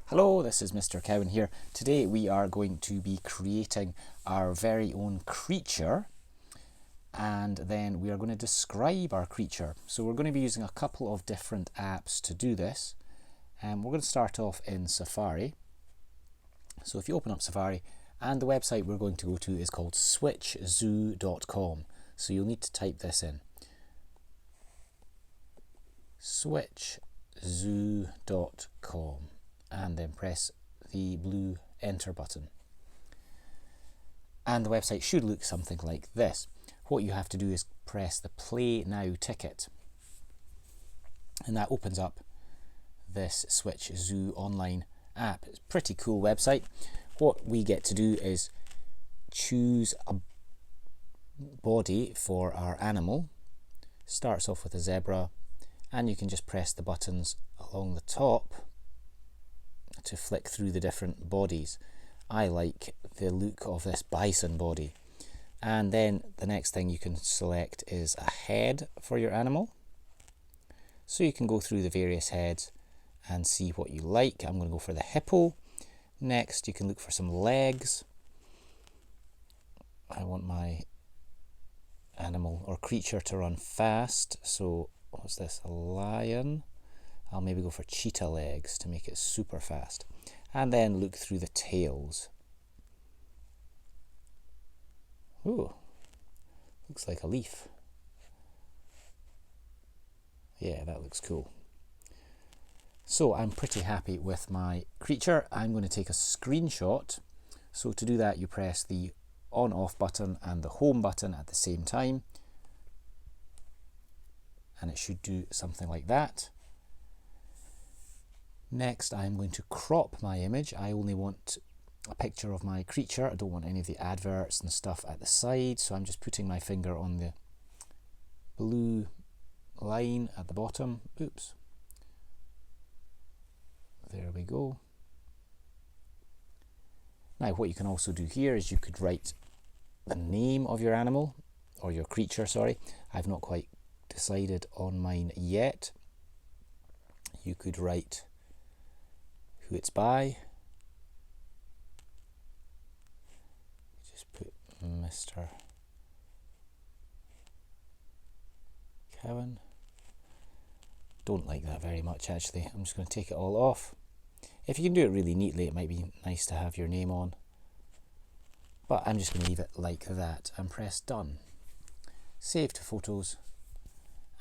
Hello, this is Mr. Cowan here. Today we are going to be creating our very own creature, and then we are going to describe our creature. So we're going to be using a couple of different apps to do this. We're going to start off in Safari. So if you open up Safari, and the website we're going to go to is called switchzoo.com. So you'll need to type this in. switchzoo.com. And then press the blue enter button. And the website should look something like this. What you have to do is press the Play Now ticket. And that opens up this Switch Zoo online app. It's a pretty cool website. What we get to do is choose a body for our animal. Starts off with a zebra, and you can just press the buttons along the top to flick through the different bodies. I like the look of this bison body. And then the next thing you can select is a head for your animal. So you can go through the various heads and see what you like. I'm going to go for the hippo. Next, you can look for some legs. I want my animal or creature to run fast. So what's this? A lion. I'll maybe go for cheetah legs to make it super fast. And then look through the tails. Ooh, looks like a leaf. Yeah, that looks cool. So I'm pretty happy with my creature. I'm going to take a screenshot. So to do that, you press the on-off button and the home button at the same time. And it should do something like that. Next, I'm going to crop my image. I only want a picture of my creature. I don't want any of the adverts and stuff at the side, so I'm just putting my finger on the blue line at the bottom. Oops. There we go. Now, what you can also do here is you could write the name of your animal, or your creature, sorry. I've not quite decided on mine yet. You could write who it's by. Just put Mr. Cowan. Don't like that very much actually. I'm just going to take it all off. If you can do it really neatly, it might be nice to have your name on. But I'm just going to leave it like that and press done. Save to photos.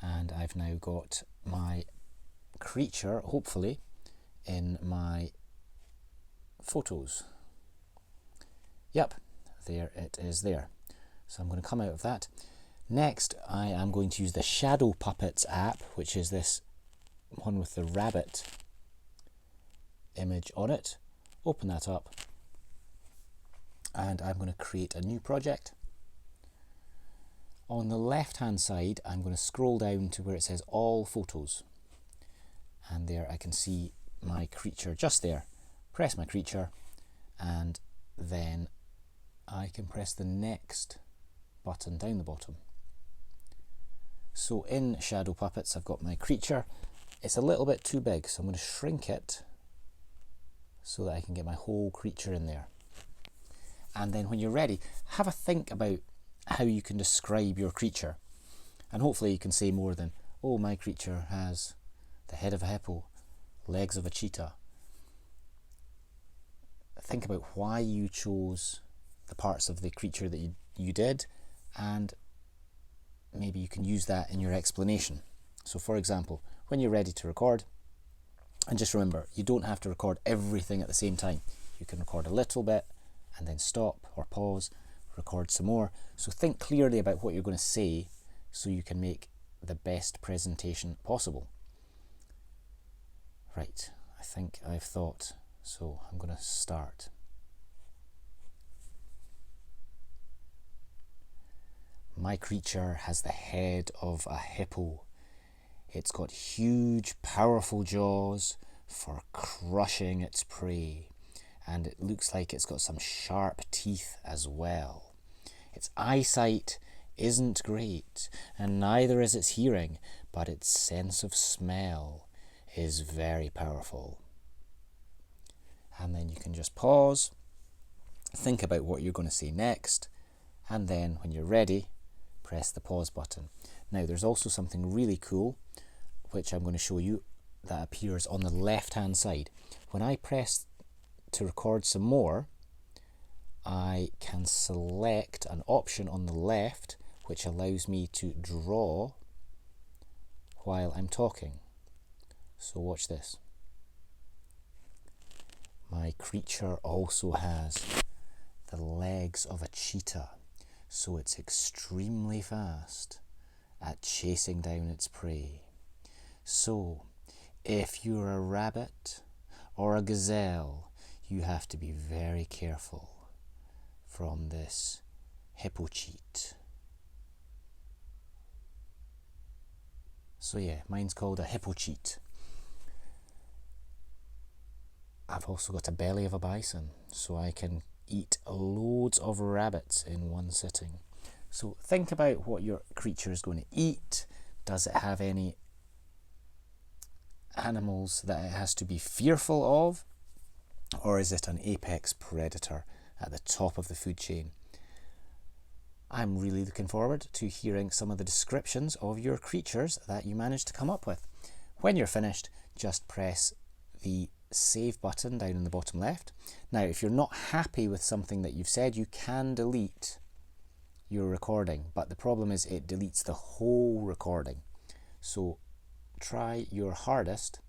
And I've now got my creature, hopefully, in my photos. Yep, there it is there. So I'm going to come out of that. Next, I am going to use the Shadow Puppets app, which is this one with the rabbit image on it. Open that up. And I'm going to create a new project. On the left hand side, I'm going to scroll down to where it says all photos. And there I can see my creature just there. Press my creature, and then I can press the next button down the bottom. So in Shadow Puppets, I've got my creature. It's a little bit too big, so I'm going to shrink it so that I can get my whole creature in there. And then when you're ready, have a think about how you can describe your creature. And hopefully you can say more than, oh, my creature has the head of a hippo, legs of a cheetah. Think about why you chose the parts of the creature that you did, and maybe you can use that in your explanation. So for example, when you're ready to record, and just remember, you don't have to record everything at the same time. You can record a little bit and then stop or pause, record some more. So think clearly about what you're going to say so you can make the best presentation possible. Right, I think I've thought, so I'm going to start. My creature has the head of a hippo. It's got huge, powerful jaws for crushing its prey, and it looks like it's got some sharp teeth as well. Its eyesight isn't great, and neither is its hearing, but its sense of smell is very powerful. and then you can just pause, think about what you're going to say next, and then when you're ready, press the pause button. Now there's also something really cool which I'm going to show you that appears on the left hand side. When I press to record some more, I can select an option on the left which allows me to draw while I'm talking. So watch this. My creature also has the legs of a cheetah, so it's extremely fast at chasing down its prey. So if you're a rabbit or a gazelle, you have to be very careful from this hippo cheat. So yeah, mine's called a hippo cheat. I've also got a belly of a bison, so I can eat loads of rabbits in one sitting. So think about what your creature is going to eat. Does it have any animals that it has to be fearful of? Or is it an apex predator at the top of the food chain? I'm really looking forward to hearing some of the descriptions of your creatures that you managed to come up with. When you're finished, just press the save button down in the bottom left. Now, if you're not happy with something that you've said, you can delete your recording, but the problem is it deletes the whole recording. So try your hardest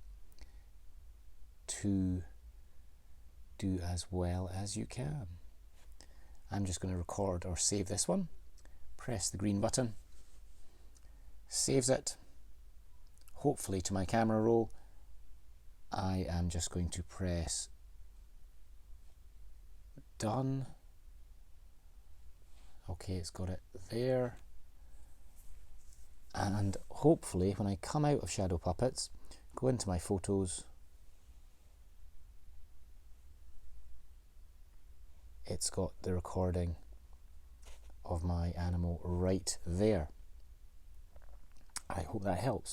to do as well as you can. I'm just going to record or save this one. Press the green button, saves it, hopefully to my camera roll. I am just going to press done. Okay, it's got it there. And hopefully when I come out of Shadow Puppets, go into my photos, it's got the recording of my animal right there. I hope that helps.